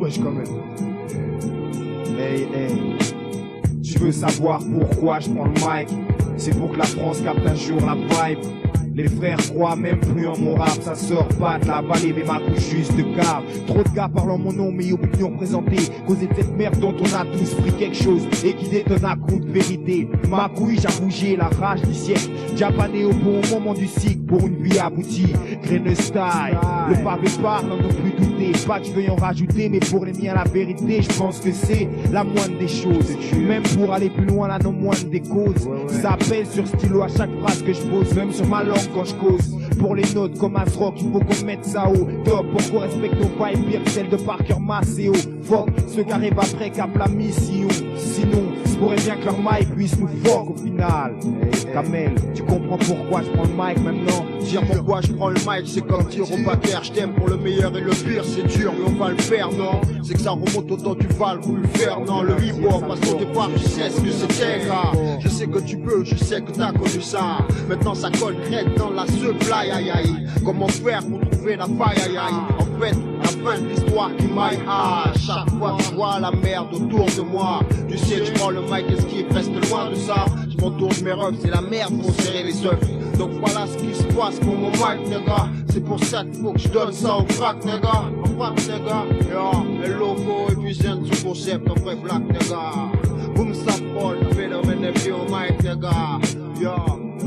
Wesh quand même. Hey, hey. Tu veux savoir pourquoi je prends le mic? C'est pour que la France capte un jour la vibe. Les frères croient même plus en mon rap, ça sort pas de la vallée mais ma couche juste de cave. Trop de gars parlant mon nom mais oublient représenté. Causer de cette merde dont on a tous pris quelque chose et qui détonne à coup de vérité. Ma couille j'ai bougé la rage du siècle. Japané au bon moment du cycle pour une vie aboutie. Graine style, le pavé parle, n'en plus douter. Pas que je veuille en rajouter mais pour les miens la vérité je pense que c'est la moindre des choses. Même pour aller plus loin la non moindre des causes. Ça pèse sur stylo à chaque phrase que je pose, même sur ma langue quand je cause. Pour les notes comme un rock, il faut qu'on mette ça au top. Pour qu'on respecte nos vibes, pire que celle de Parker Maceo. Fuck ceux qui arrivent après cap la mission. Sinon, je pourrais bien que leur mic puisse nous fuck au final. Kamel, tu comprends pourquoi je prends le mic maintenant? Dire pourquoi je prends le mic, c'est comme dire au paquet, je t'aime pour le meilleur et le pire, c'est dur, mais on va le faire, non? C'est que ça remonte au temps du Val, vous le faire, non? Le hip-hop, parce qu'au départ, tu sais ce que c'était, gars. Je sais que tu peux, je sais que t'as connu ça. Maintenant, ça colle direct dans la supply, aïe aïe. Comment faire pour trouver la faille, aïe aïe? En fait, la fin de l'histoire qui m'aille, ah, chaque fois que je vois la merde autour de moi, tu sais, tu prends le mic, est-ce qui est presque loin de ça? Je m'entoure de mes refs, c'est la merde pour serrer les œufs. Donc voilà ce qui se passe pour mon mic, les gars. C'est pour ça qu'il faut que je donne ça au frac, les gars. En frac, les gars. Yo, le logo et puis c'est du concept, en vrai black, les gars. Boom, ça prend le phénomène et puis au mic, les gars. Yo,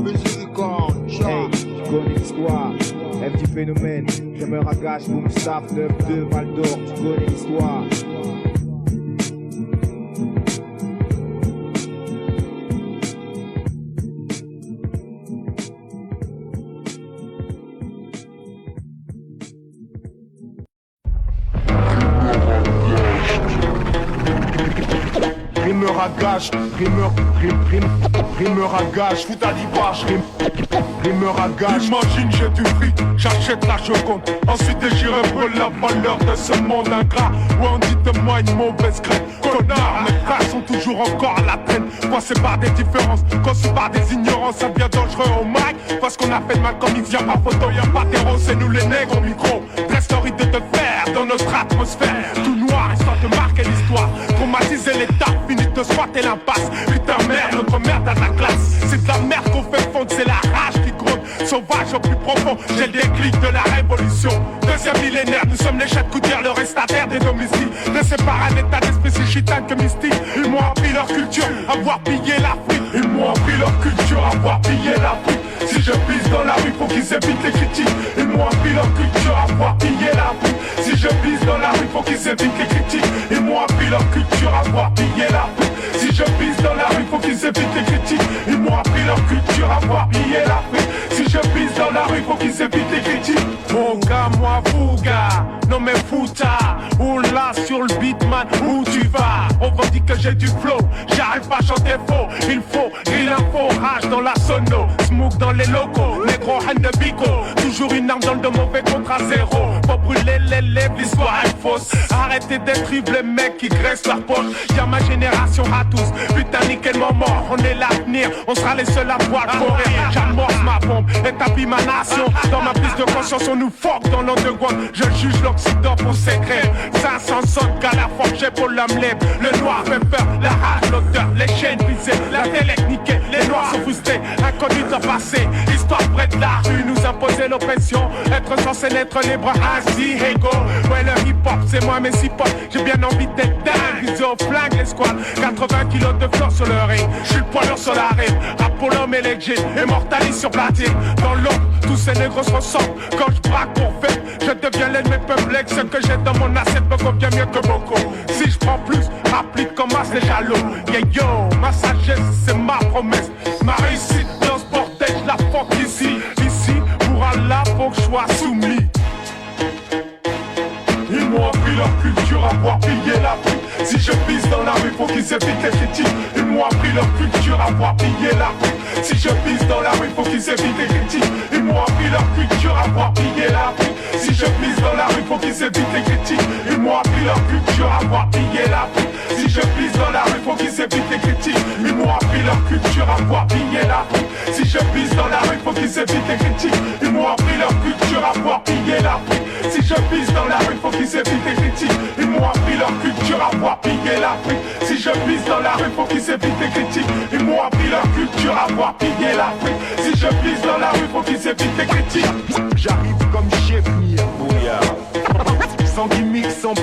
miséricorde, hey, tu connais l'histoire. F du phénomène, Kramer à gage, boom, staff, 9-2, Val d'Or, tu connais l'histoire. Rimeur à gage, rimeur à gage, fous ta librage, rimeur à gage. Imagine j'ai du fric, j'achète la Joconde. Ensuite déchiré pour la valeur de ce monde ingrat où on dit de moi une mauvaise graine. Connard, mes frères sont toujours encore à la peine. Passés par des différences, conçus par des ignorances. Ça devient dangereux au mic, parce qu'on a fait de mal comme il y a pas photo, y'a pas d'héros, c'est nous les nègres au micro. Très story de te faire dans notre atmosphère. Tout noir, histoire de marquer l'histoire. Traumatiser l'état, fini de squatter l'impasse. Putain merde, notre merde à la classe. C'est de la merde qu'on fait fondre, c'est la rage qui gronde. Sauvage au plus profond, j'ai le déclic de la révolution. Deuxième millénaire, nous sommes les chats de coudière, le restataire des domiciles. Laissés par un état d'esprit si gitane que mystique. Ils m'ont appris leur culture, avoir pillé l'Afrique. Ils m'ont appris leur culture, avoir pillé l'Afrique. Si je pisse dans la rue, faut qu'ils évitent les critiques. Ils m'ont appris leur culture, avoir pillé l'Afrique. Si je pisse dans la rue, faut qu'ils évitent les critiques. Ils m'ont appris leur culture, avoir pillé l'Afrique. Si je pisse dans la rue, faut qu'ils évitent les critiques. Ils m'ont appris leur culture, avoir pillé l'Afrique. Si je pisse dans la rue, faut qu'ils évitent les critiques. Mon gars, moi, Fouga, non mais Fouta. Ou là sur le beat, man, où tu vas? On va dire que j'ai du flow, j'arrive pas à chanter faux. Il faut, il info, rage dans la sono. Smoke dans les locaux, négro, hand de bico. Toujours une arme dans le dos, mauvais contre zéro. Faut brûler les lèvres, l'histoire est fausse. Arrêtez d'être les mecs qui graissent leur poche. Y'a ma génération à tous, putain nickel moment. On est l'avenir, on sera les seuls à pouvoir courir. J'amorce ma bombe, établis ma nation. Dans ma piste de conscience, on nous fuck dans l'underground. Je juge l'Occident pour ses crèmes. 500 soldats galères forgés pour l'homme libre. Le noir fait peur, la rage, l'odeur, les chaînes brisées. La télé niquée, les noirs sont boostés. Inconnus de passé, histoire près de la rue nous imposer l'oppression. Être censé n'être libre, ainsi ego. Ouais le hip hop c'est moi mais si pop. J'ai bien envie d'être dingue, visé au flingue l'escouade. 80 kilos de fleurs sur le ring. J'suis le poids lourd sur la rive. Rap pour l'homme et legit, immortalise sur platine. Dans l'ombre, tous ces négros se ressemblent. Quand je braque pour fait, je deviens l'ennemi public. Ce que j'ai dans mon assiette me convient mieux que beaucoup. Si je prends plus, applique comme as les jaloux. Yeah yo, ma sagesse c'est ma promesse. Ma réussite dans ce bordel, je la fuck ici. Ici, pour Allah, faut que je sois soumis. Ils m'ont appris leur culture, avoir pillé l'Afrique. Si je pisse dans la rue, faut qu'ils évitent les critiques. Ils m'ont appris leur culture, avoir pillé l'Afrique. Si je pisse dans la rue, faut qu'ils évitent les critiques. Ils m'ont appris leur culture, avoir pillé l'Afrique. Si je pisse dans la rue, faut qu'ils évitent les critiques. Ils m'ont appris leur culture, avoir pillé l'Afrique. Si je pisse dans la rue, faut qu'ils évitent les critiques. Ils m'ont appris leur culture, avoir pillé l'Afrique. Si je pisse dans la rue, faut qu'ils évitent les critiques. Ils m'ont appris leur culture, avoir pillé l'Afrique. Si je pisse dans la rue, faut qu'ils évitent les critiques. Ils m'ont appris leur culture, avoir pillé l'Afrique. Si je pisse dans la rue, faut qu'ils évitent les critiques. Ils m'ont appris leur culture, avoir pillé l'Afrique. Si je pisse dans la rue, faut qu'ils évitent les critiques. J'arrive comme chef Nia, sans gimmick, sans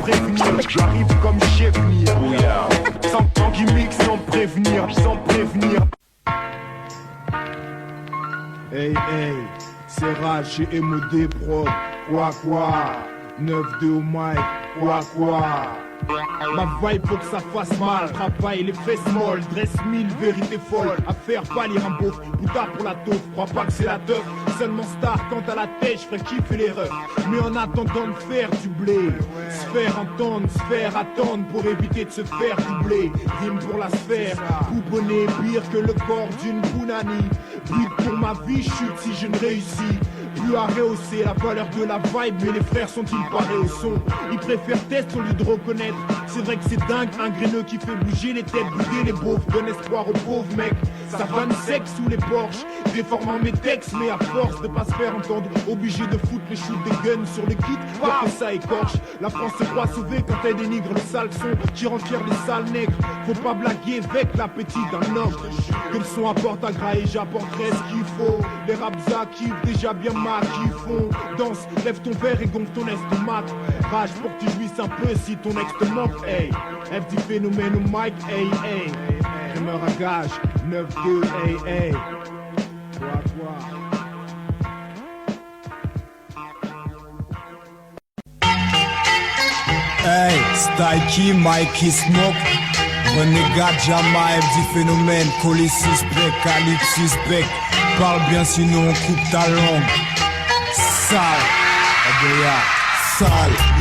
prévenir. J'arrive comme chef Nia, sans gimmick, sans prévenir. Hey hey, c'est Raj chez MOD Pro. Quoi 9-2 au mic, quoi. Ma vibe faut que ça fasse mal. Travail, les fesses molles, dresse mille, vérité folle. Affaire pas lire un beauf, boutard pour la taupe. Crois pas que c'est la teuf, seulement star quand à la tête, j'ferais kiffer l'erreur. Mais en attendant de faire du blé, se faire entendre, se faire attendre pour éviter de se faire doubler. Rime pour la sphère, couponné pire que le corps d'une Bounani. But pour ma vie, chute si je ne réussis plus à rehausser la valeur de la vibe. Mais les frères sont-ils parés au son? Ils préfèrent tester au lieu de reconnaître. C'est vrai que c'est dingue, un graineux qui fait bouger les têtes, bouger les beaufs, donne espoir aux pauvres mecs. Ça vanne sec sous les Porsche, déformant mes textes. Mais à force de pas se faire entendre, obligé de foutre les shoots des guns sur les kits, voir que ça écorche. La France se croit sauvée quand elle dénigre le sale son, tirant fier les sales nègres. Faut pas blaguer avec l'appétit d'un homme. Que le son apporte à gras et j'apporterai ce qu'il faut. Les rapsa kiffent déjà bien ma qui font. Danse, lève ton verre et gonfle ton estomac. Rage pour que tu jouisses un peu si ton ex te manque. Hey, F du phénomène au mic, hey, hey. Rumeur à gage, 9-2, hey, hey. Quoi. Hey, Stikey, Mikey Smoke, Renégat, Jama, F du phénomène, Colis suspect, Calip suspect. Parle bien sinon on coupe ta langue. Sale, sale,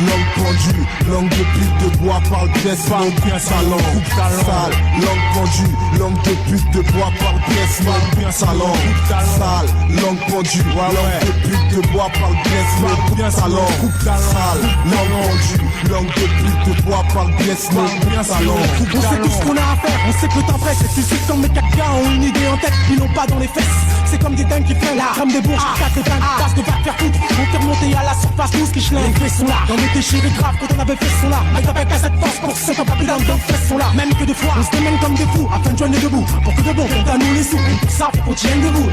langue pendue, langue de pute de bois, parle pièce, parle bien sa langue, coupe ta langue. Sale, langue pendue, langue de pute de bois, parle pièce, parle bien sa langue. Sale, langue pendue, langue de pute de bois, parle pièce, parle bien sa langue. Coupe ta langue. Sale, langue pendue, langue de pute de bois, parle pièce, parle bien sa langue. On sait tout ce qu'on a à faire, on sait que le temps presse. Et tu sais que mes caca ont une idée en tête, ils n'ont pas dans les fesses. C'est comme des dingues qui font la rame des bourges, quatre dingues, passe de va te faire foutre. On t'est remonté à la surface, tout ce qui chelin. Les faits sont là, dans des déchirés graves quand on avait fait son là. Mais t'avais qu'à cette force pour ceux qui ont pas plus d'un donc faits sont là. Même que des fois, on se démène comme des fous afin de joindre debout. Pour que de bon, on nous les sous. Et pour ça, faut qu'on tienne debout.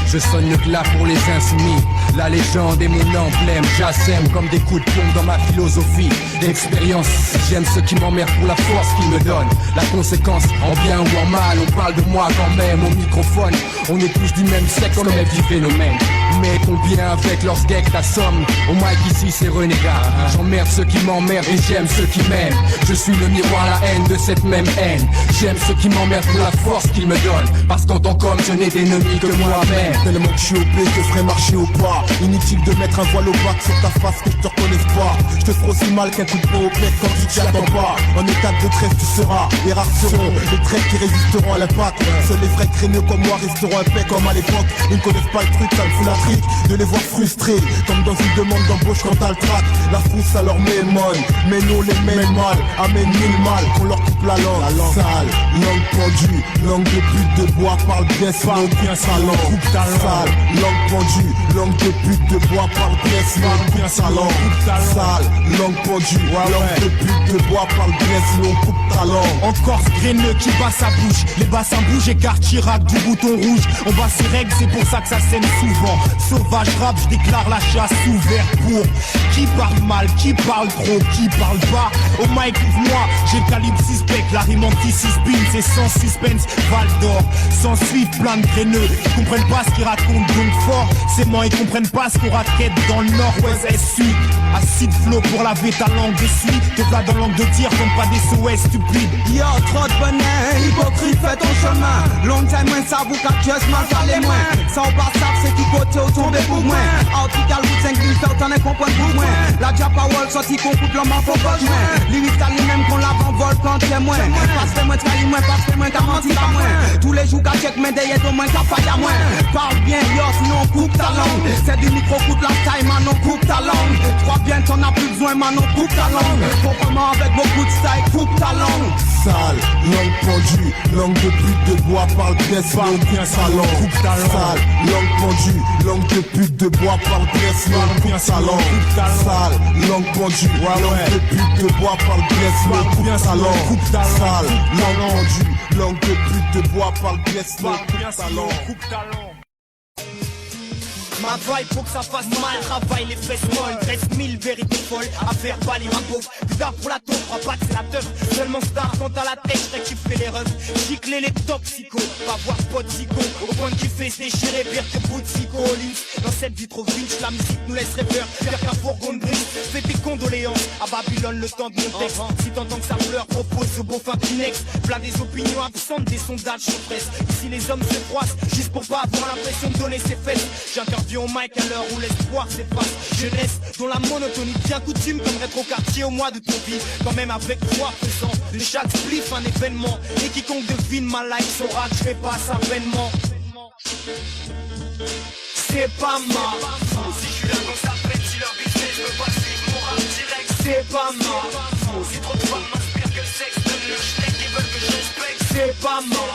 Je sonne le glas pour les insoumis. La légende est mon emblème. J'assème comme des coups de pompe dans ma philosophie d'expérience. J'aime ceux qui m'emmerdent pour la force qu'ils me donnent. La conséquence, en bien ou en mal, on parle de moi quand même au microphone. On est tous du même sexe comme F du phénomène. Mais combien avec leur skeg t'assommes. Au mic ici c'est renégat. J'emmerde ceux qui m'emmerdent et j'aime ceux qui m'aiment. Je suis le miroir à la haine de cette même haine. J'aime ceux qui m'emmerdent pour la force qu'ils me donnent. Parce qu'en tant qu'homme je n'ai d'ennemis que moi-même. Tellement que je suis OP, je ferai marcher au pas. Inutile de mettre un voile au bac sur ta face que je te reconnaisse pas. Je te ferai aussi mal qu'un coup de peau au pec quand tu t'y attends pas. En état de détresse tu seras, et rares seront les traits qui résisteront à l'impact. Seuls les vrais créneux comme moi resteront épais comme à l'époque. Ils ne connaissent pas le truc, ça me fout la trique de les voir frustrés, comme dans une demande d'embauche quand t'as le trac. La frousse ça leur met molle, mais nous les mène mal. Amène mille mal, qu'on leur coupe la langue. Sale, langue pendue, langue de pute de bois, parle bien, parle bien sa langue. Coupe ta langue. Sale, langue pendue, langue de pute de bois, parle bien, parle bien sa langue. Sale, langue pendue, langue de pute de bois, parle bien, sinon coupe ta langue. Encore ce graineux qui bat sa bouche. Les bassins bougent et Chirac du bouton rouge. On bat ses règles, c'est pour ça que ça saigne souvent. Sauvage rap, je déclare la chasse ouverte pour qui parle mal, qui parle trop, qui parle pas. Au mic, moi, j'ai le calibre suspect. La rime anti-suspine, c'est sans suspense. Val d'Or, sans suite, plein de graineux. Ils comprennent pas ce qu'ils racontent donc fort. C'est moi, ils comprennent pas ce qu'on raquette dans le nord-ouest. Sud, acide flow pour laver ta langue d'essuie. Te plat dans langue de tir, comme pas des SOS stupides. Yo, trop de bonheur, hypocrite, fais ton chemin. Long time, moins ça vous capture, mal parler moins. Ça ou pas ça, c'est qui côté au tomber pour moi. Article route 5000, fait autant de comprendre pour moi. La Japa Wall sorti qu'on coupe l'homme en faux besoin. Limite à lui-même qu'on l'avant-vol quand t'es moins. Parce que moi trahis moins, parce que moi t'as menti pas moins. Tous les jours qu'à check, mais derrière au moins qu'à faille à moins. Parle bien, yo, sinon on coupe ta langue. C'est du micro, coupe la taille, man, on coupe ta langue. Crois bien, t'en as plus besoin. besoin, maintenant coupe ta langue. Comprends-moi avec beaucoup de style, coupe ta langue. Sale, langue pendue, langue de pute de bois, parle bien sinon coupe sa langue. Coupe ta langue. Sale, langue pendue, langue de pute de bois, parle bien sinon coupe sa langue. Sale, langue pendue, langue de pute de bois, parle bien sinon coupe sa langue. Sale, langue pendue, langue de pute de bois, parle bien sinon coupe sa langue. Ma vibe faut que ça fasse mal, travaille les fesses molles. 13 000 vérités folles, à faire balayer ma pauvre. Putain pour la taupe, crois pas que c'est la teuf. Seulement star quand t'as la tête, j'serais kiffé les refs. Gicler les toxicos, pas voir pote psycho. Au point de kiffer se déchirer, pire que bout de psycholine. Dans cette vie trop vinch, la musique nous laisserait peur. Faire qu'un fourgon de brise, fais tes condoléances. À Babylone le temps de mon texte. Si t'entends que ça pleure, propose ce beau fin Kleenex. Plein des opinions absentes, des sondages sur presse. Ici les hommes se croisent, juste pour pas avoir l'impression de donner ses fesses. J'interview au mic à l'heure où l'espoir s'efface. Jeunesse dont la monotonie bien coutume comme rétro-quartier au mois de ton vie. Quand même avec toi faisant de chaque spliff un événement. Et quiconque devine ma life saura que je fais pas ça vainement. C'est pas ma si je suis là dans sa fête, si leur business je veux pas suivre mon rap direct. C'est pas ma si trop de femmes m'inspirent que le sexe donne le schneck et veulent que je respecte. C'est pas ma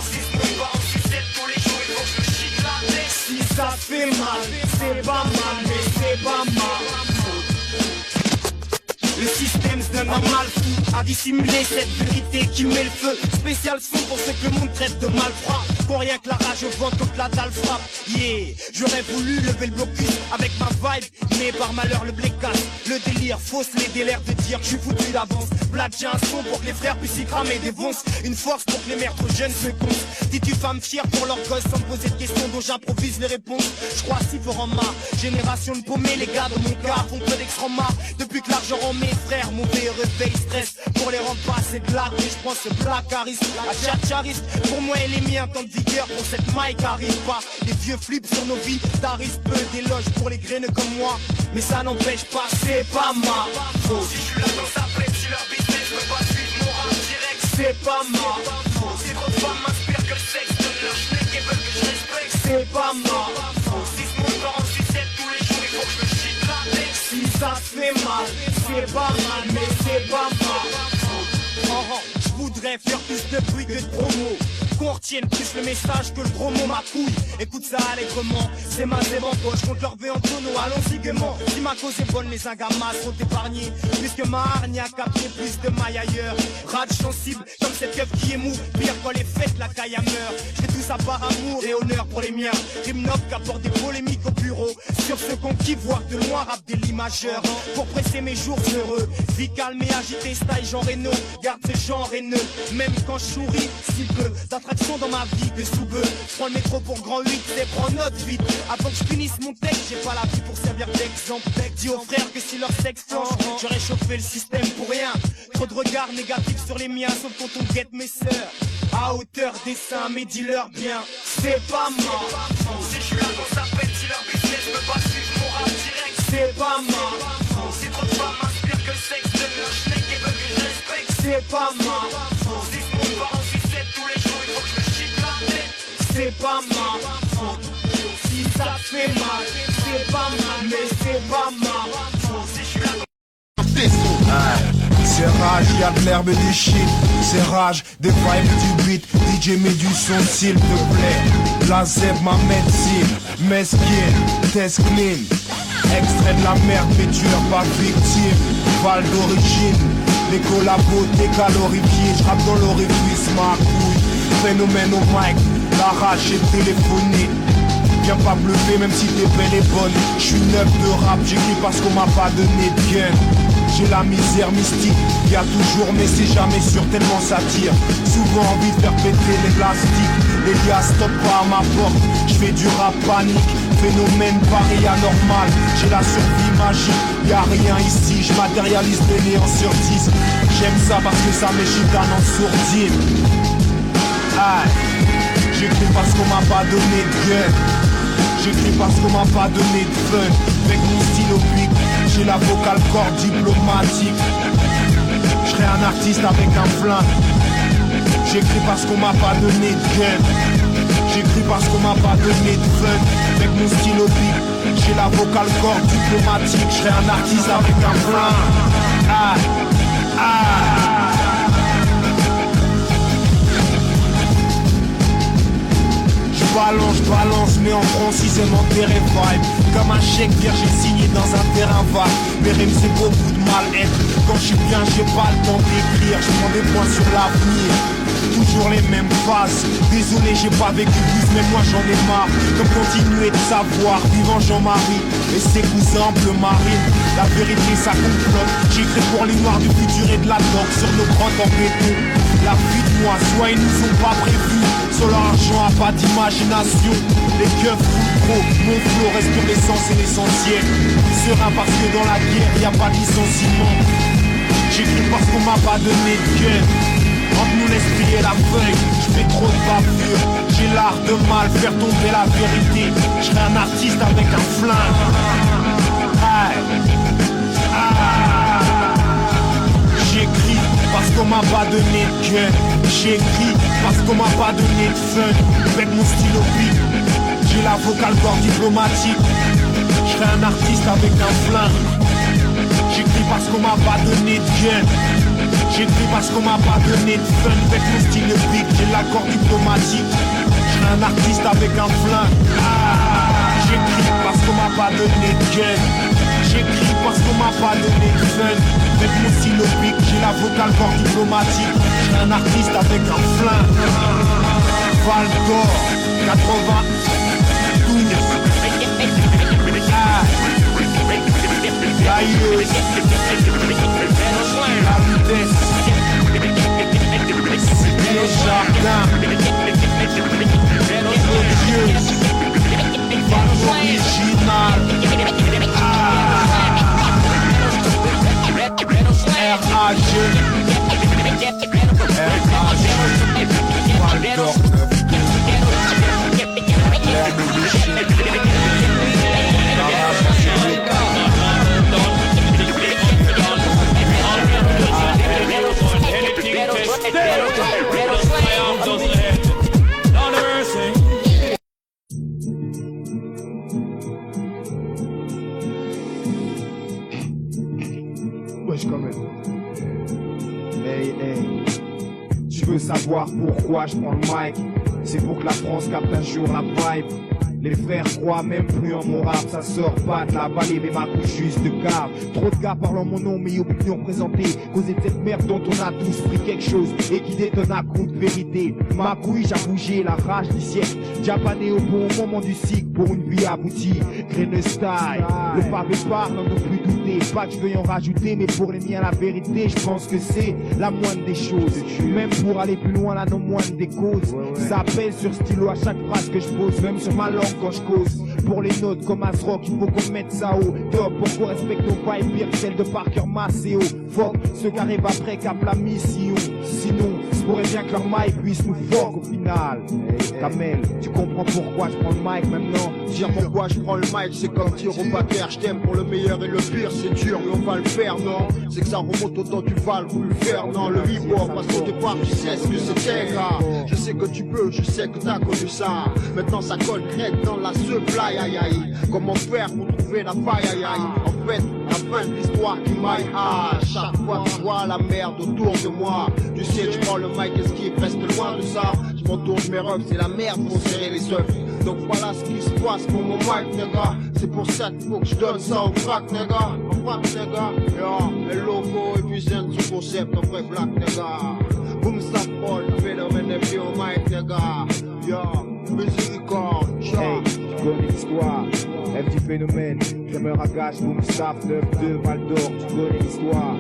si ce monde va en sucette tous les jours, il faut que je chic la tête. Si ça fait mal, c'est pas mal, mais c'est pas mal. Le système se donne un mal fou à dissimuler cette vérité qui met le feu. Spécial son pour ceux que le monde traite de malfrats. Pour rien que la rage au ventre toute la dalle frappe. Yeah, j'aurais voulu lever le blocus avec ma vibe, mais par malheur le blé casse. Le délire fausse les délires de dire que je suis foutu d'avance. Black j'ai un son pour que les frères puissent y cramer des vonces. Une force pour que les mères trop jeunes se comptent. Dis-tu femme fière pour leurs gosses sans me poser de questions dont j'improvise les réponses. Je crois si fort en ma génération de paumés, les gars de mon cas font peu d'extra marre. Depuis que l'argent rend mes frères mauvais réveil stress. Pour les rendre pas c'est de l'art, mais je prends ce blacaris à tchatcharis. Pour moi et les miens tant de vigueur pour cette mic arrive pas. Les vieux flips sur nos vies, tarissent peu d'éloges pour les graineux comme moi. Mais ça n'empêche pas, c'est pas ma faute. Si je suis là dans sa fête, si leur business je peux pas suivre mon rap direct. C'est pas ma faute. Si trop de femmes m'inspirent que le sexe donne leur schneck et veulent que je respecte. C'est pas ma faute. Si ce monde part en sucette tous les jours, il faut que je me chie la tête. Si ça se fait mal, c'est pas mal, mais c'est pas mal. Je voudrais faire plus de bruit que de promo. Qu'on retienne plus le message que le gros mot ma couille. Écoute ça allègrement, c'est ma zébanto. Je compte leur V en tonneau, allons-y gaiement. Si ma cause est bonne, les ingamas sont épargnés. Puisque ma hargne a capté plus de mailles ailleurs. Rage sensible, comme cette keuf qui est mou. Pire quand les fêtes, la caille à meurt. J'ai tout ça par amour et honneur pour les miens. Rime noble qu'apporte des polémiques au bureau. Sur ceux qu'on kiffe, voir de loin rap des lits majeurs. Pour presser mes jours heureux. Vie calme et agitée, style Jean Reno. Garde ce genre haineux, même quand je souris, si peu d'attraction dans ma vie que sous-beu. Je prends le métro pour grand 8 et prends note vite. Avant que je finisse mon texte, j'ai pas la vie pour servir d'exemple. Dis aux frères que si leur sexe flanche, j'aurais chauffé le système pour rien. Trop de regards négatifs sur les miens, sauf quand on guette mes sœurs. À hauteur des seins, mais dis-leur bien, c'est pas ma faute. Si je suis là dans sa fête, si leur business je peux pas suivre mon rap direct. C'est pas ma faute. Si trop de femmes m'inspirent que le sexe donne leur schneck et veulent que je respecte. C'est pas ma faute. Si ce monde part en sucette tous les jours, il faut que je me chie la tête. C'est pas ma faute. Si ça fait mal, c'est pas mal, mais c'est pas ma faute. Si je suis là C'est rage, y'a de l'herbe et du shit. C'est rage, des vibes du beat. DJ met du son s'il te plaît. La zeb ma médecine. Mesquine, test clean. Extrait de la merde mais tu n'es pas victime. Val d'origine. Les collabos décalorifiés. J'rappe dans l'orifice ma couille. Phénomène au mic. La rage est téléphonique. Viens pas bluffer même si t'es belle et bonne. J'suis neuf de rap, j'écris parce qu'on m'a pas donné de gun. J'ai la misère mystique, y'a toujours mais c'est jamais sûr tellement ça tire. Souvent envie de faire péter les plastiques. Les gars stop pas à ma porte, j'fais du rap panique. Phénomène pareil anormal, j'ai la survie magique. Y'a rien ici, j'matérialise des néants sur 10. J'aime ça parce que ça m'échitane en sourdine. Aïe, j'écris parce qu'on m'a pas donné de gun. J'écris parce qu'on m'a pas donné de fun. Avec mon stylo pic, j'ai la vocale corde diplomatique. J'serai un artiste avec un flingue. J'écris parce qu'on m'a pas donné de gun. J'écris parce qu'on m'a pas donné de fun. Avec mon stylo pic, J'ai la vocale corps diplomatique, je serai un artiste avec un flingue. Ah, ah. Je balance, mais en précisément des vibes. Comme un chèque vierge, j'ai signé dans un terrain vague. Mes rimes c'est beaucoup de mal-être. Quand je suis bien, j'ai pas le temps d'écrire. Je prends des points sur l'avenir. Toujours les mêmes phases. Désolé, j'ai pas vécu plus, mais moi j'en ai marre. Comme continuer de savoir, vivant Jean-Marie et ses cousins bleu marine. La vérité ça complote. J'écris pour les noirs du futur et de la doc sur nos grottes en béton. La vie de moi, soit ils nous ont pas prévu. Sur leur argent a pas d'imagination. Les keufs roulent trop, mon flow respire l'essence et l'essentiel. Serein parce que dans la guerre y a pas de licenciement. J'écris parce qu'on m'a pas donné de cœur. Entre nous l'esprit et la feuille, je fais trop de bavure. J'ai l'art de mal faire tomber la vérité. Je serai un artiste avec un flingue. Aïe. Ah. J'écris parce qu'on m'a pas donné de cœur. J'écris parce qu'on m'a pas donné de fun. Avec mon stylo beat, j'ai la vocale corps diplomatique. Je serai un artiste avec un flingue. J'écris parce qu'on m'a pas donné de cœur. J'écris parce qu'on m'a pas donné de fun. Avec mon stylo beat, j'ai l'accord diplomatique. Je serai un artiste avec un flingue. Ah. J'écris parce qu'on m'a pas donné de cœur. J'écris parce qu'on m'a pas donné de fun. Avec mon stylo pic, j'ai la vocale corps diplomatique. Je suis un artiste avec un flingue. Val d'Or, 92. Ah. Laïeuse. La vitesse. Les jardins. Odieuse. Val original. Wesh quand même. Hey, hey. Tu veux savoir pourquoi je prends le mic? C'est pour que la France capte un jour la vibe. Les frères croient même plus en mon rap, ça sort pas de la vallée mais ma couche juste de cave. Trop de gars parlent en mon nom mais opinions présentées. Causé de cette merde dont on a tous pris quelque chose et qui détonne à coup de vérité. Ma couille j'ai bougé la rage du siècle. Japané au bon moment du cycle pour une vie aboutie. Graine style, le pavé parle, n'en plus douter. Pas que je veuille en rajouter mais pour les miens la vérité je pense que c'est la moindre des choses. Même pour aller plus loin la non moindre des causes. Ça pèse sur stylo à chaque phrase que je pose, même sur ma langue quand je cause. Pour les notes comme Asrock, il faut qu'on mette ça haut. Top pour qu'on respecte nos vibes, pire que celle de Parker Maceo. Fuck ceux qui arrivent après cap la mission. Sinon, c'est pourrait bien que leur mic puisse nous fuck au final. Kamel, tu comprends pourquoi je prends le mic maintenant? Dire pourquoi je prends le mic, c'est comme dire au backer, je t'aime pour le meilleur et le pire, c'est dur, mais on va le faire, non? C'est que ça remonte au temps du Val, vous le faire, non? Le hip-hop, parce qu'au départ, tu sais ce que c'était, gars. Je sais que tu peux, je sais que t'as connu ça. Maintenant, ça colle direct dans la seule aïe aïe aïe. Comment faire pour trouver la faille aïe aïe? En fait, la fin de l'histoire qui m'aille. Ah, chaque fois que je vois la merde autour de moi, tu sais, je prends le mic, est-ce qui est presque loin de ça? Je m'entoure de mes refs, c'est la merde pour serrer les œufs. Donc voilà ce qui se passe pour mon mic, nigga. C'est pour ça qu'il faut que je donne ça au frac, nigga. En frac, nigga. Yeah, le logo et puis son concept, un vrai black, nigga. Boom, stop, all, phénomène et puis au mic, nigga. Yeah, miséricorde, hey, tu connais l'histoire. MC Phénomène, Jammer à gage, boom, staff, 9-2, Val d'Or, tu connais l'histoire.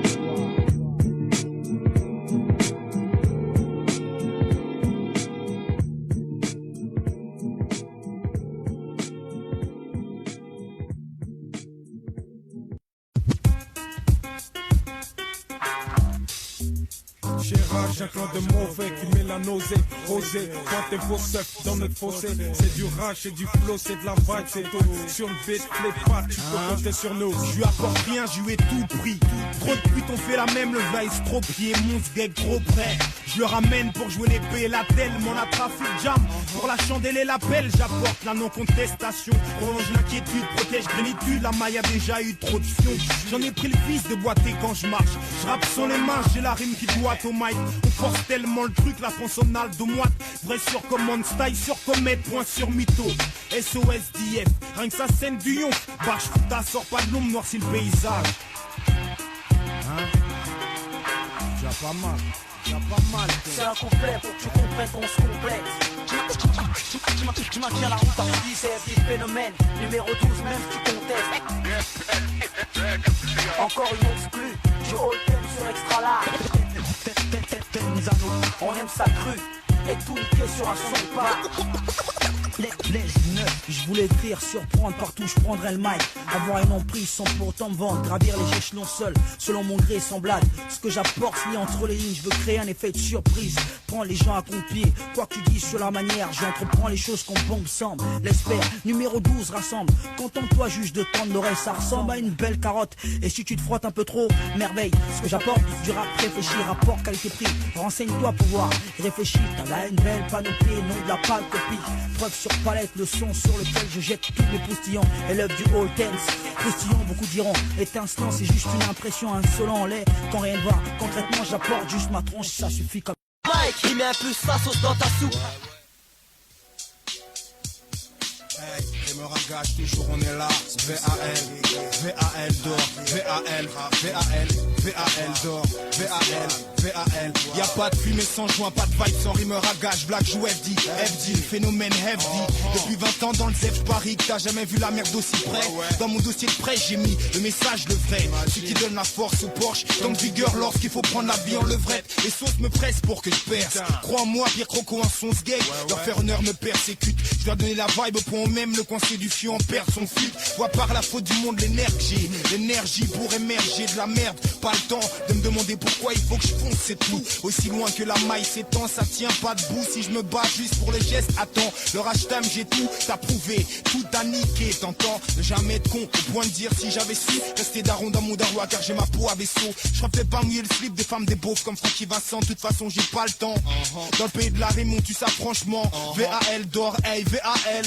J'ai rage, un clan de mauvais qui met la nausée. Osez, quand t'es faux seuf dans notre fossé. C'est du rage, c'est du flow, c'est de la vibe, c'est tout. Sur le beat, les pattes, tu peux compter sur nous. Je lui apporte rien, je lui ai tout pris. Trop de putes ont fait la même, le gars est estropié, mon sgeg trop près. Je le ramène pour jouer l'épée et la telle, mon a trafic jam. Pour la chandelle et l'appel, j'apporte la non-contestation. Prolonge l'inquiétude, protège grénitude, la maille a déjà eu trop de fions. J'en ai pris le fils de boiter quand je marche. Je rappe sur les mains, j'ai la rime qui doite au mic. On force tellement le truc, la consonale de moite. Vrai sur commande, style sur comète, point sur mytho. SOS DF, rien que ça scène du yonf. Barche putain, sort pas de l'ombre, noircit le paysage. Hein? Y'a pas mal. Y'a pas mal. C'est un complet pour que tu comprennes qu'on se complète. Tu maintiens la route en c'est des phénomènes. Numéro 12 même si tu contestes. Encore une exclue. Du all time sur extra large. On aime ça cru. Et tout niqué sur un son pas. Je voulais écrire, surprendre partout, je prendrais le mic. Avoir une emprise sans pourtant me vendre. Gravir les échelons seul, selon mon gré sans blague. Ce que j'apporte, lit entre les lignes, je veux créer un effet de surprise. Prends les gens à contre-pied, quoi que tu dises sur la manière. J'entreprends les choses qu'on bombe semble. L'espère, numéro 12 rassemble. Contente-toi, juge de tendre l'oreille, ça ressemble à une belle carotte. Et si tu te frottes un peu trop, merveille. Ce que j'apporte, du rap réfléchi, rapport qualité-prix. Renseigne-toi pour voir, réfléchis. T'as là une belle panoplie, non de la pâle copie. Preuve sur palette, le son sur lequel je jette tous mes postillons. Et l'œuvre du all tense, postillon, beaucoup diront. Étincelant, c'est juste une impression insolent en lait. Quand rien ne va, concrètement j'apporte juste ma tronche, ça suffit comme Mike, il met un peu sa sauce dans ta soupe. Hey, les me ragage, toujours on est là. VAL, VAL d'or, VAL, VAL, VAL d'or, VAL, VAL. Y'a pas de fumée sans joint, pas de vibe sans rime ragage. Black joue FD, FD, phénomène heavy. Depuis 20 ans dans le ZEF Paris, t'as jamais vu la merde aussi près. Dans mon dossier de prêt, j'ai mis le message, le vrai. Celui qui donne la force au Porsche, donc vigueur lorsqu'il faut prendre la vie en levrette. Les sauces me pressent pour que je perce. Crois-moi, Pierre Croco, un son gay. Leur faire honneur me persécute. Je dois donner la vibe au point où même le coincé du fion perd son fil. Vois par la faute du monde l'énergie. L'énergie pour émerger de la merde. Pas le temps de me demander pourquoi il faut que je fonce, c'est tout. Aussi loin que la maille s'étend, ça tient pas debout. Si je me bats juste pour les gestes, attends. Le hashtag j'ai tout approuvé, tout à niquer. T'entends, ne jamais être con au point de dire si j'avais su rester daron dans mon darois car j'ai ma peau à vaisseau. Je rappelais pas mouiller le slip des femmes des beaufs comme Francky Vincent. De toute façon j'ai pas le temps. Dans le pays de la rime on tue ça franchement. VAL d'or, hey VAL,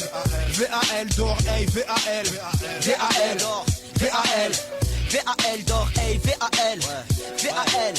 VAL d'or, hey VAL, VAL, VAL, VAL d'or, hey VAL, VAL.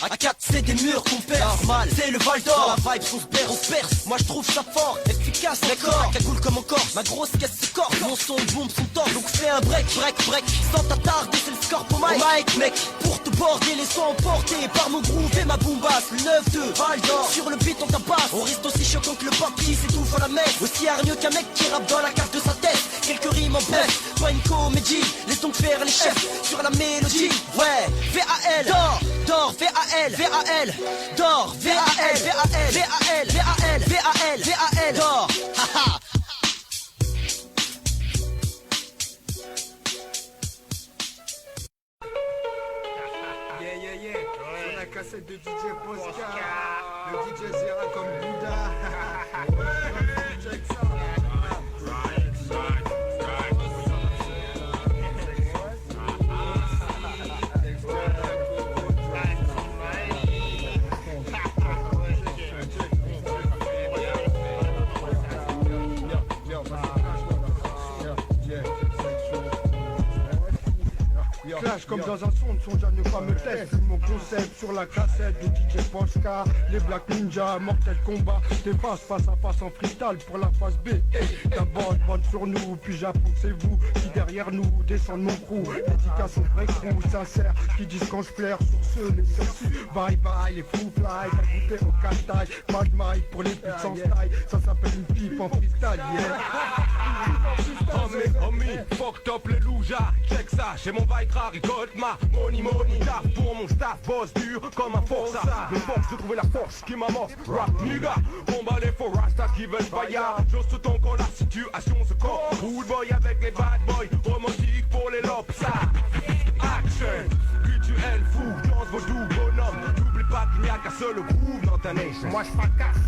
A4 c'est des murs qu'on perce. Normal, c'est le Val d'Or. La vibe on se perce. Moi je trouve ça fort, efficace d'accord. Cagoule comme encore, ma grosse caisse se corps. Mon son bombe son tort, donc fais un break, break. Sans t'attarder c'est le score pour Mike, mec. Pour te border les sons emportés par mon groove et ma bombasse. Le 9-2, Val d'Or. Sur le beat on tabasse. On reste aussi choquant que le pop qui s'étouffe à la messe. Aussi hargneux qu'un mec qui rappe dans la carte de sa tête. Quelques rimes en bref, pas une comédie. Laisse donc faire les chefs sur la mélodie. Ouais, VAL, d'or, VAL, VAL, d'or, VAL, VAL, VAL, VAL, VAL, VAL, d'or, haha. Yeah. Sur la cassette de DJ Posca, le DJ Zera comme Bouddha. Check ça. Clash comme dans un son à ne pas me tester. Mon concept sur la cassette de DJ Posca. Les Black Ninja, Mortel Combat. T'es face à face en freestyle pour la phase B. D'abord une bande sur nous, puis j'apprends que c'est vous qui derrière nous descendent mon crew. Dédicace au vrai crew sincère qui disent quand je flaire sur ceux les ceux-ci. Bye bye les fous fly, t'as goûté au casse-taille. Mad Mike pour les putes sans style. Ça s'appelle une pipe en freestyle, Homie, fucked up les loujas, check ça, j'ai mon vibe rare, récolte ma money, taf pour mon staff, boss dur comme un forçat. Le force de trouver la force qui m'amorce, rap nigga, combat les faux rastas qui veulent vaillard. Juste ton quand la situation se corps, cool boy avec les bad boys, romantique pour les lobes, ça. Action, rituel fou, danse vaudou, bonhomme, n'oublie pas pas qu'il n'y a qu'un seul groove dans ta nation. Moi je fracasse,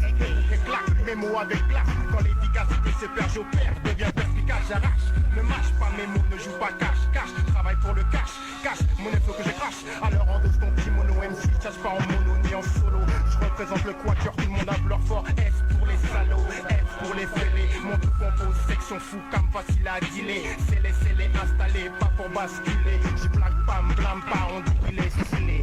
éclate mes mots avec glace. Quand l'efficacité se perd, j'opère, deviens perspicace, j'arrache. Ne mâche pas mes mots, ne joue pas cash. Cash, tu travailles pour le cash. Cash, mon faut que je crache. Alors endosse ton kimono MC, cherche pas en mono ni en solo. Je représente le quatuor, tout le monde implore fort. S pour les salauds, F pour les fêlés. Mon tout compose, section fou, cam facile à dealer. C'est les installés, pas pour basculer. J'y blague pas, me blâme pas, on dit qu'il est stylé.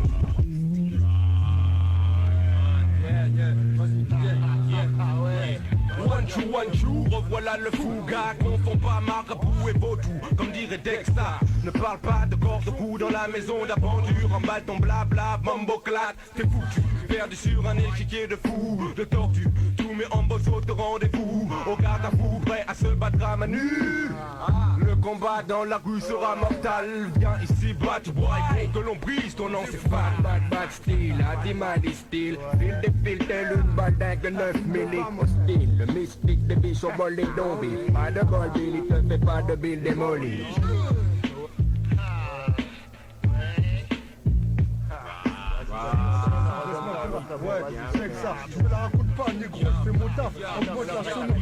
One two, revoilà le fouga. Confond pas marabout et vaudou, comme dirait Dexta. Ne parle pas de corps de cou dans la maison d'aventure. Emballe ton blabla, mambo clat, t'es foutu. Perdu sur un échiquier de fou, de tortue. Tous mes embauchos te rendez-vous. Au garde à vous, prêt à se battre à main nue. Le combat dans la rue sera mortal. Viens ici, battre boy, pour que l'on brise ton encéphale. Bad style, Adimani style. Fil des fils, tel une balle d'un 9 milli. Hostile, le mystique des biches au bol des zombies. Pas de bol, Billy, te fais pas de bill démoli. Ouais, check ça, tu me la racontes pas, négro, je fais mon taf, on bosse la sono.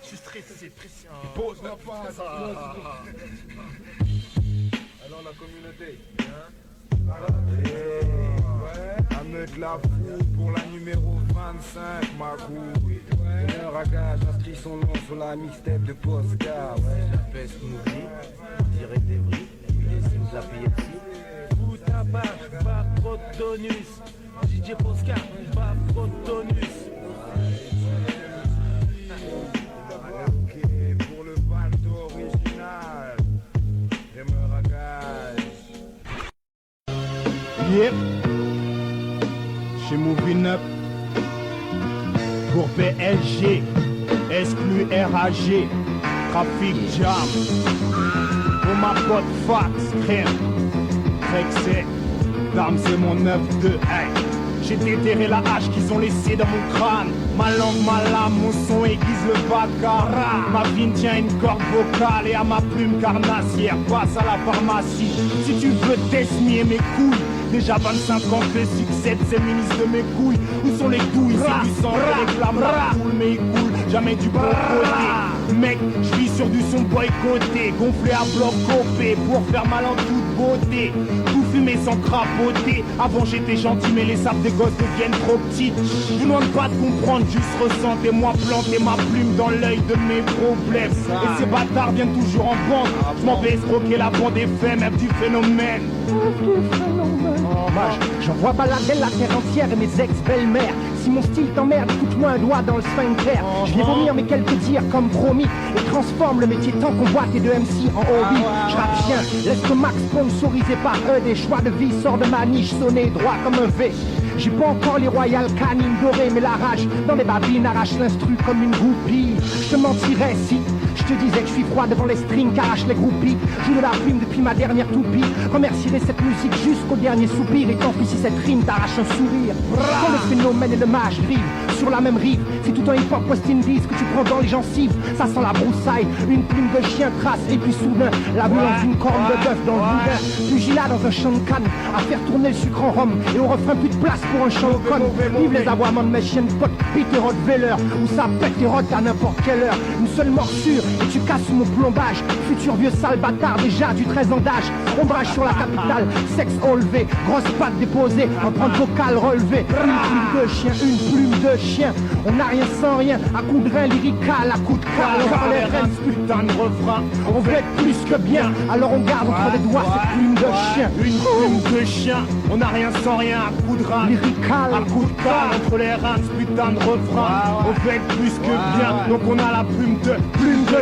Je suis stressé, pression. Pose-moi pas ça. Alors la communauté, À mettre la foule pour la numéro 25, ma couille. Un ragage inscrit son nom sur la mixtape de Posca. La peste m'oublie, on dirait des vris, les signes de la piétie. Fous ta barre, pas trop de tonus. DJ Posca, pas trop de tonus. Ok, pour le baldo original, j'aime le ragage. Yep. Chez Moving Up. Pour PLG, exclu RAG, Trafic Jam. Pour ma pote Fax, crème, Trexé, Dame c'est mon 9-2, hey. J'ai déterré la hache qu'ils ont laissée dans mon crâne. Ma langue, ma lame, mon son aiguise le baccarat. Ma vigne tient une corde vocale et à ma plume carnassière passe à la pharmacie. Si tu veux t'esmier mes couilles, déjà 25 ans que le succès de ces ministres de mes couilles. Où sont les couilles? C'est du sang qui réclame la poule, mais il coule jamais du bon côté. Mec, je vis sur du son boycotté, gonflé à bloc copé pour faire mal en toute beauté. Tout fumé sans crapoter. Avant j'étais gentil, mais les sables des gosses deviennent trop petites. Je demande pas de comprendre, juste ressentez-moi planter ma plume dans l'œil de mes problèmes. Et ces bâtards viennent toujours en bande. Je m'en vais escroquer la bande FM, un petit phénomène. J'en vois balader la terre entière et mes ex-belles-mères. Si mon style t'emmerde, écoute-moi un doigt dans le sphincter. Je vais vomir mes quelques dires comme promis et transforme le métier tant qu'on voit tes deux MC en hobby. Je rappe chien, l'estomac sponsorisé par eux. Des choix de vie sort de ma niche, sonné droit comme un V. J'ai pas encore les royales canines dorées, mais la rage dans les babines arrache l'instru comme une goupille. Je te mentirais si je te disais que je suis froid devant les strings qu'arrachent les groupies. Joue de la plume depuis ma dernière toupie. Remercierai cette musique jusqu'au dernier soupir. Et tant pis si cette rime t'arrache un sourire. Quand le phénomène et le mage vivent sur la même rive, c'est tout un hip-hop West Indies que tu prends dans les gencives. Ça sent la broussaille, une plume de chien trace. Et puis soudain, la violence d'une corne de bœuf dans le boudin. Pugilat dans un champ de canne, à faire tourner le sucre en rhum. Et au refrain plus de place pour un chant de conne. Vive les aboiements de mes chiens de potes, pite et Rottweiler. Où ça pète et rote à n'importe quelle heure. Une seule morsure et tu casses mon plombage. Futur vieux sale bâtard, déjà du 13 ans d'âge. Ombrage sur la capitale, sexe enlevé, grosse patte déposée, empreinte vocale relevée. Une plume de chien, une plume de chien. On n'a rien sans rien, à coup de rein lyrical, à coup de cale. On les rênes, ce putain de refrain. On veut être plus que bien, alors on garde entre les doigts cette plume de chien. Une plume de chien, on n'a rien sans rien, à coup de rein lyrical, à coup de cale, entre les reins, ce putain de refrain. On veut être plus que bien, donc on a la plume de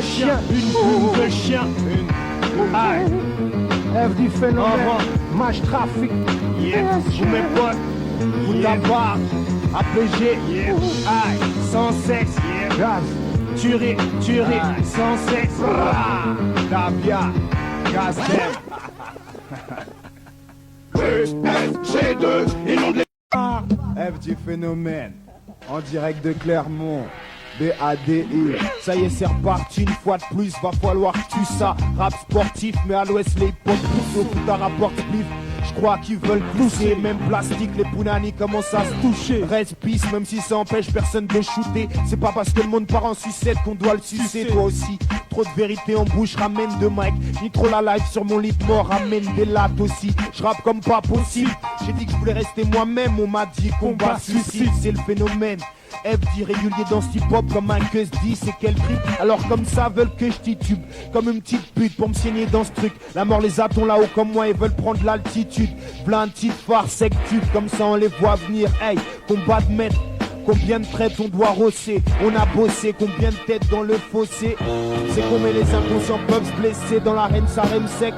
chien. Une plume de chien, aïe. F du phénomène, match trafic. Yeah, vous mes potes, vous tabac, APG, aïe, sans sexe, gaz, tuerie, sans sexe, Dabia, gaz, F du phénomène, en direct de Clermont. B-A-D-I. Ça y est, c'est reparti une fois de plus, va falloir que tu ça. Rap sportif, mais à l'ouest les hip-hop poussent au foot à rapport plif. Je crois qu'ils veulent pousser, même plastique, les punani commencent à se toucher. Reste peace, même si ça empêche personne de shooter. C'est pas parce que le monde part en sucette qu'on doit le sucer, toi aussi. Trop de vérité en bouche, ramène de mic. Ni trop la live sur mon lit de mort, ramène des lattes aussi. Je rappe comme pas possible, j'ai dit que je voulais rester moi-même. On m'a dit combat suicide, c'est le phénomène. F dit régulier dans ce hip-hop comme un que se dit, c'est quel trip. Alors comme ça veulent que je titube comme une petite pute pour me saigner dans ce truc. La mort les attend là-haut comme moi, ils veulent prendre l'altitude. Plein de petites phares sec tube, comme ça on les voit venir. Hey, combat de maître. Combien de traites on doit rosser? On a bossé, combien de têtes dans le fossé? C'est combien les inconscients peuvent se blesser dans l'arène, ça rème sec.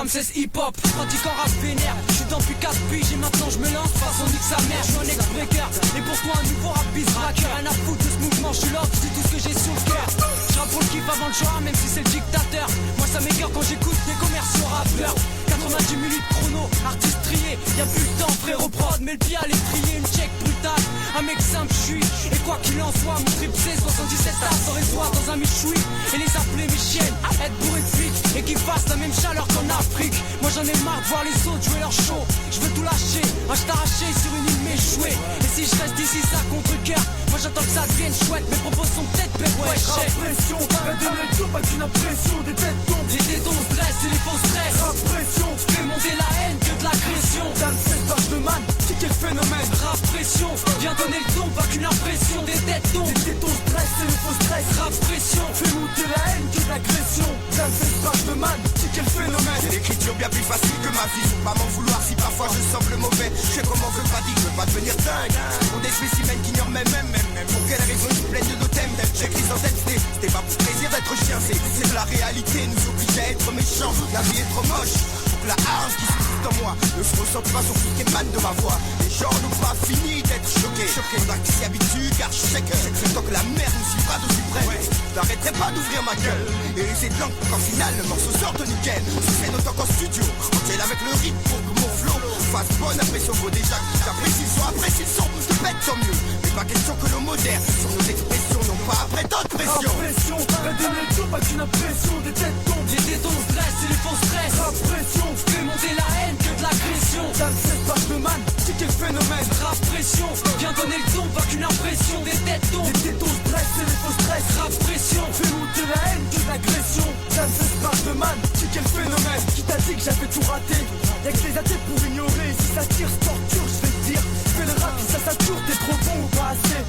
C'est hip-hop, pratiquant rap vénère. J'suis dans depuis 4 piges et maintenant j'me lance. Façon nique sa mère, j'suis un ex-breaker. Et pour toi un nouveau rap bis-bracker. Rien à foutre de ce mouvement, j'suis là, c'est tout ce que j'ai sur le cœur. J'rappe pour le kiff avant le choix, même si c'est le dictateur. Moi ça m'écoeure quand j'écoute des commerciaux rappeurs. 90 minutes chrono, artiste trié. Y'a plus le temps frérot prod, mais le pied à l'étrier. Une check brutale, un mec simple j'suis. Et quoi qu'il en soit, mon trip c'est 77 tas sans résoir dans un michoui. Et les appeler mes chiennes, être bourré de fric. Et qu'ils fassent la même chaleur qu'en Afrique. Moi j'en ai marre de voir les autres jouer leur show. Je veux tout lâcher, arraché sur une île m'échouer. Et si je reste ici ça contre cœur, moi j'attends que ça devienne chouette. Mes propos sont peut-être bêtes, ouais pression, pas de lecture, pas qu'une impression. Des têtes tombent, des tétons stress et les faux stress. Rap pression, fais monter la haine que de l'agression. Dans le 16 pages de man, c'est quel phénomène. Rap pression, viens donner le ton, pas qu'une impression. Des têtes tombent, des tétons stress et les faux stress. Rap pression, fais monter la haine que de l'agression. Dans le 16 pages de man, c'est quel phénomène. J'ai l'écriture bien plus facile que ma vie, faut pas m'en vouloir si parfois je semble mauvais. Je sais comment veut pas dire, je veux pas devenir dingue. Pour des spécimens qui ignorent même. Pour quelle raison ils se plaignent de nos thèmes. J'écris sans tête, c'était pas pour plaisir d'être chien. C'est la réalité, nous oblige à être méchants. La vie est trop moche, pour que la hargne qui subsiste en moi ne se ressente pas sur tout ce qui émane de ma voix. Les gens n'ont pas fini d'être choqués. Faudra qu'ils s'y habituent car je sais que tant que la mer nous suivra d'aussi près, j'arrêterai pas d'ouvrir ma gueule et laisser de l'encre pour qu'en final le morceau sorte nickel. Je fais autant qu'en studio, on tienne avec le rythme pour que mon flow fasse bonne impression. Faut déjà que j'apprécie le son, apprécie le son, je te pète tant mieux. Mais pas question que nos modernes sur nos expressions n'ont pas après tant de pression. Pression, pas de lecture, pas qu'une impression. Des têtes tombent, des tétons stress et les faux stress. Rap pression, fais monter la haine que de l'agression. Dans cette page de man, c'est quel phénomène. Rap pression, viens donner le ton, pas qu'une impression. Des têtes tombent, des tétons stress et les faux stress. Rap pression, fais monter la haine que de l'agression. Dans cette page de man, c'est quel phénomène. Qui t'a dit que j'avais tout raté? Y'a que les athées pour ignorer. Si ça tire, se torture, je vais te dire. Fais le rap, si ça sature, t'es trop bon ou pas assez.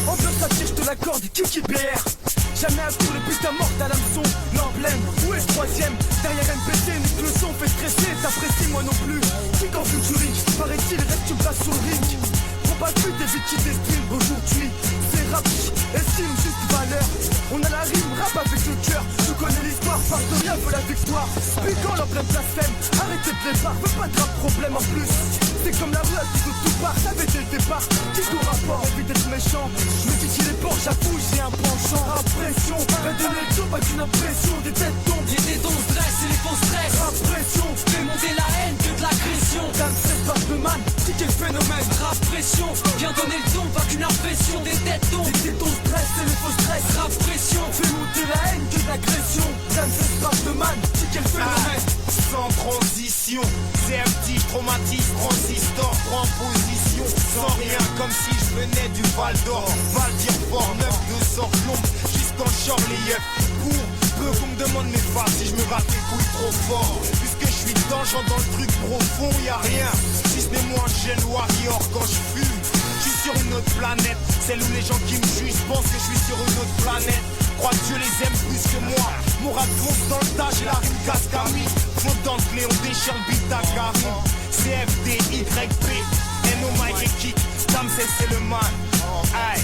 En bleu ça tire, je te l'accorde, Kiki BR. Jamais un tour, le putain mort à l'hameçon. L'emblème, où est le troisième? Derrière MPT, nique le son, fait stresser. T'apprécies moi non plus. Kick en futurique, paraît-il, reste tu places sur le ring. Prends pas plus, t'évites qui t'estime aujourd'hui. C'est rap, estime juste valeur. On a la rime, rap avec le cœur. Tu connais l'histoire, partenariat veut la victoire. Piquant leur pleine blasphème, arrêtez de les barres, veux pas de rap problème en plus. C'est comme la rue qui tout part, t'avais dès le départ. Qui tout rapport, envie d'être méchant. Je me dis qu'il est porte, j'avoue, j'ai un penchant. Rap pression, pas de lecture, pas qu'une impression. Des têtes tombent, des tétons stress et les faux stress. Rap pression, fais monter la haine que de l'agression. Dans le 16 pages de man, c'est quel phénomène. Rap pression, viens donner le ton, pas qu'une impression. Des têtes tombent, des tétons stress et les faux stress. Rap pression, fais monter la haine que de l'agression. Dans le 16 pages de man, c'est quel phénomène. Sans transition, CFT, traumatise, transistor, prends position. Sans rien, comme si je venais du Val d'Or. Val dire fort, 9 de sort l'ombre, jusqu'en short les yeux. Pour peu qu'on me demande mes faces, si je me rate les couilles trop fort. Puisque je suis dedans, j'entre dans le truc profond, y'a rien. Si ce n'est moi un gel warrior quand je fume. Je suis sur une autre planète, celle où les gens qui me jugent pensent que je suis sur une autre planète. Crois que Dieu les aime plus que moi. Mon rap fonce dans le tas, j'ai la rime cascami. Fonce dans le clé, on déchire le beat à Karim. CFD, YP, NO Mike et Kick. Stam c'est le man. Aïe,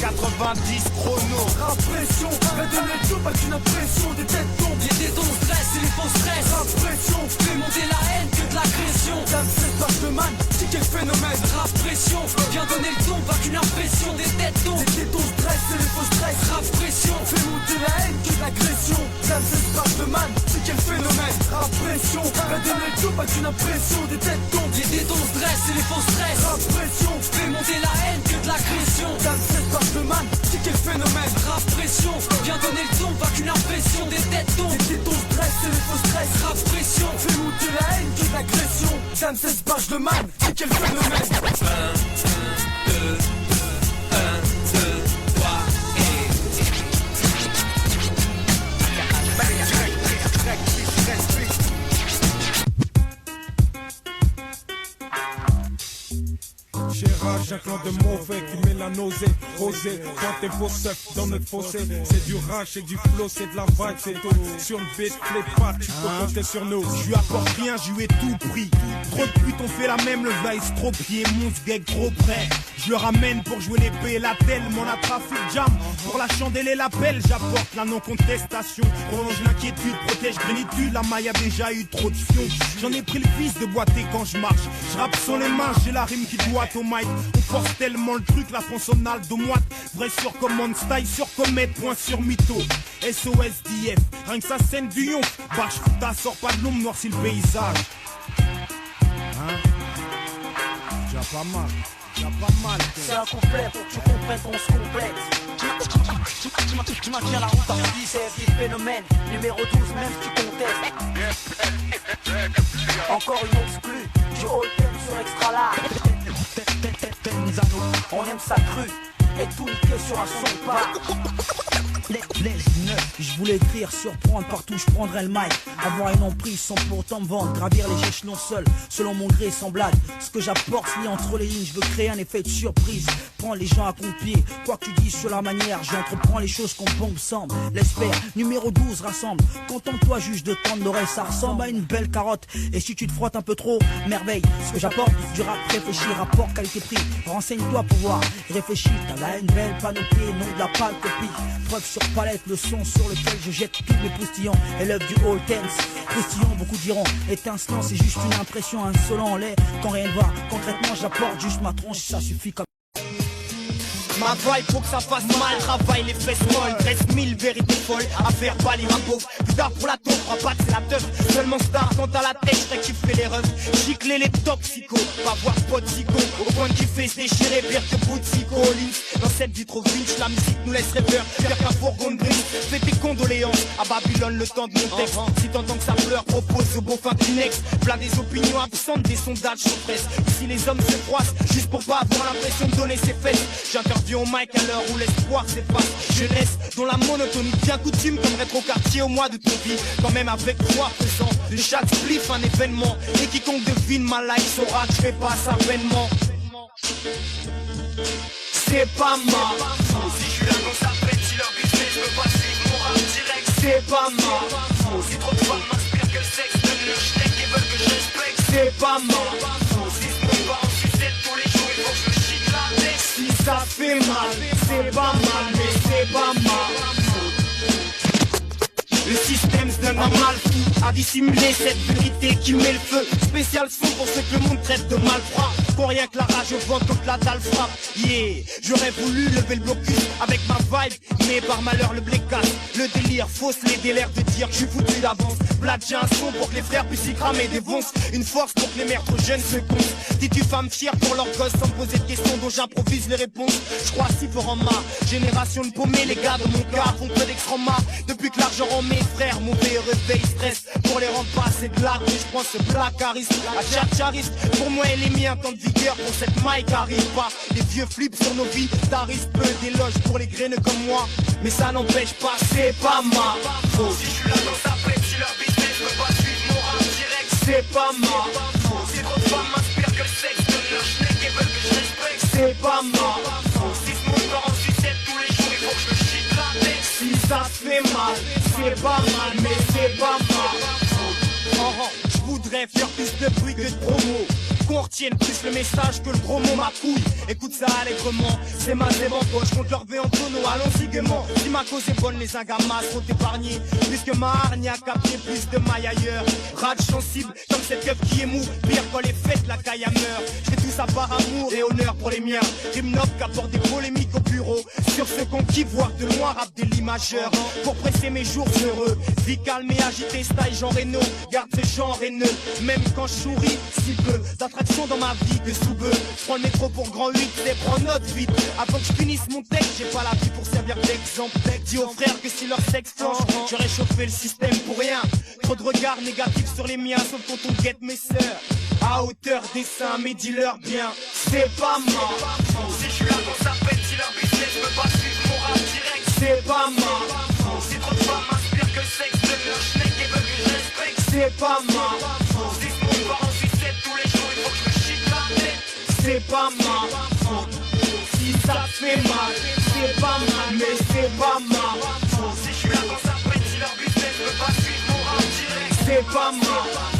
80 90 chrono. Rap pression, la donner le job avec une impression. Des têtes tombent, des dons stress et les faux stress. Rap pression, fait monter la haine que de l'agression. Dame cette barre de man, c'est quel phénomène. Rap pression, viens donner le ton, pas qu'une impression. Des têtes tombent, des dons stress et les faux stress. Rap pression, fait monter la haine que de l'agression. Dame cette barre de man, c'est quel phénomène. Rap pression, la donner le job avec une impression. Des têtes tombent, des dons stress et les faux stress. Rap pression, fait monter la haine que de l'agression. Dame cette barre de man, c'est quel phénomène. Rap pression, viens donner le ton, pas qu'une impression. Des têtes tombent, des dons stress et les faux stress. Rap pression, fait monter la haine que de l'agression. Dame cette barre de man, c'est quel phénomène. 1, 2, 3 Gérard, un clan de mauvais qui met la nausée. Osé, quand t'es beau seuf dans notre fossé. C'est du rage, c'est du flow, c'est de la vibe, c'est tout. Sur une bête, les pas, tu peux compter sur nous. Je lui apporte rien, je lui ai tout pris. Trop de putes ont fait la même, le gars est trop pied, mon sgeg trop près. Je le ramène pour jouer l'épée et la telle, mon trafic jam. Pour la chandelle et l'appel, j'apporte la non-contestation. Prolonge l'inquiétude, protège grénitude, la maille a déjà eu trop de fions. J'en ai pris le vice de boiter quand je marche. Je rappe sur les mains, j'ai la rime qui doit au mic. On force tellement le truc, la consonale de moite. Vrai sur commande, style sur comète, point sur mytho. SOS DF, rien que ça scène du yon. Barche fouta, sort pas de l'ombre, noircit le paysage. Hein? Déjà pas mal. Y'a pas mal. C'est un couplet pour que tu comprennes qu'on se complète. Tu maintiens la route en 10, c'est un phénomène. Numéro 12, même si tu contestes. Encore une exclue du All Time sur Extra Large. On aime ça cru et tout niquer sur un son pas. Je voulais écrire, surprendre partout, je prendrais le mic. Avoir une emprise sans pour autant me vendre. Gravir les échelons seul, selon mon gré, sans blague. Ce que j'apporte, lit entre les lignes, je veux créer un effet de surprise. Prends les gens à contre-pied, quoi que tu dises sur la manière. J'entreprends les choses qu'on bombe semble. L'espère, numéro 12 rassemble. Contente-toi, juge de temps d'oreille, ça ressemble à une belle carotte. Et si tu te frottes un peu trop, merveille. Ce que j'apporte, du rap réfléchi, rapport qualité-prix. Renseigne-toi pour voir, réfléchis. T'as là une belle panoplie, non de la pâle copie. Preuve sur palette, le son sur lequel je jette tous mes postillons. Et l'œuvre du All Tense, postillon, beaucoup diront. Étincelant, c'est juste une impression insolent en l'air. Quand rien ne va, concrètement j'apporte juste ma tronche, ça suffit comme... Ma vibe faut que ça fasse mal, travaille les fesses molles. 13 000 vérités folles, à faire balayer ma pauvre. Putain pour la taupe, rabat c'est la teuf. Seulement star quand t'as la tête, j't'ai kiffé les refs. Gicler les toxicos, pas voir pote psycho. Au point de kiffer se déchirer, pire que bout de psycho. Dans cette vie trop vince, la musique nous laisse rêveur. Faire qu'un fourgon de brise, fais tes condoléances. À Babylone le temps de mon texte. Si t'entends que ça pleure, propose au bon fin Kleenex. Plein des opinions absentes, des sondages sur presse. Si les hommes se croisent, juste pour pas avoir l'impression de donner ses fesses. J'interview au mic à l'heure où l'espoir s'efface. Jeunesse dont la monotonie bien coutume comme rétro-quartier au mois de ton vie. Quand même avec toi faisant de chaque spliff un événement. Et quiconque devine ma life saura que je fais pas ça vainement. C'est pas ma si je suis là dans sa fête, si leur business veut pas suivre mon rap direct. C'est pas ma si trop de femmes m'inspirent que le sexe de leur schneck et veulent que je respecte. C'est pas ma si ce monde va en sucette tous les jours, il faut que je me chie la tête. Si ça fait mal, c'est pas mal, mais c'est pas mal. Le système se donne un mal fou à dissimuler cette vérité qui met le feu. Spécial son pour ceux que le monde traite de malfrats. Pour rien que la rage au ventre toute la dalle frappe. Yeah, j'aurais voulu lever le blocus avec ma vibe, mais par malheur le blé casse. Le délire fausse les délires de dire que je suis foutu d'avance. Black j'ai un son pour que les frères puissent y cramer des vonces. Une force pour que les mères trop jeunes se comptent. Dis-tu femme fière pour leurs gosses sans me poser de questions dont j'improvise les réponses. Je crois si fort en ma génération de paumés, les gars de mon cas font peu d'extra-ma. Depuis que l'argent rend mes frères mauvais réveil stress. Pour les rendre pas c'est de l'art, mais je prends ce blacarisme à tchatchariste. Pour moi et les miens tant de vigueur pour cette mic arrive pas. Les vieux flips sur nos vies, tarifs peu d'éloges pour les graineux comme moi. Mais ça n'empêche pas, c'est pas ma faute. Si je suis là dans sa fête, si leur business veut pas suivre mon rap direct. C'est pas ma faute. Si trop de femmes m'inspirent que le sexe de leur schneck et veulent que je respecte. C'est pas ma faute. Si ce monde part en sucette tous les jours, il faut que je me chie la tête. Si ça fait mal, c'est pas mal, mais c'est pas ma faute. Je voudrais faire plus de bruit que de promo. qu'on retienne plus le message que le gros mot ma couille. Écoute ça allègrement, c'est ma zébanto, je compte leur V en tonneau, allons-y gaiement. Si ma cause est bonne, les ingamas sont épargnés, puisque ma hargne a capté plus de mailles ailleurs. Rage sensible, comme cette keuf qui est mou, pire quand les fêtes, la caille meurt. J'ai tout ça par amour et honneur pour les miens. Rime noble qu'apporte des polémiques au bureau, sur ce qu'on kiffe, voir de loin rap des lits majeurs. Pour presser mes jours heureux, vie calme et agitée, style Jean Reno, garde ce genre haineux. Même quand je souris, si peu d'attraction dans ma vie que sous peu. Je prends le métro pour grand 8 et prends note vite. Avant que je finisse mon texte, j'ai pas la vie pour servir d'exemple. Dis aux frères que si leur sexe flanche, j'aurais chauffé le système pour rien. Trop de regards négatifs sur les miens, sauf quand on guette mes sœurs. À hauteur des seins, mais dis-leur bien, c'est pas mort. Si je suis là quand ça pète, si leur business veut pas suivre mon rap direct, c'est pas mort. Si trop de femmes m'inspirent que le sexe de leur schneck et veulent que je respecte, c'est pas mort. Si ce monde part en sucette tous les jours, il faut que je me chie la tête, c'est pas mort. Si ça fait mal, c'est pas mal, mais c'est pas mal. Si je suis là quand ça pète, si leur business veut pas suivre mon rap direct, c'est pas mal.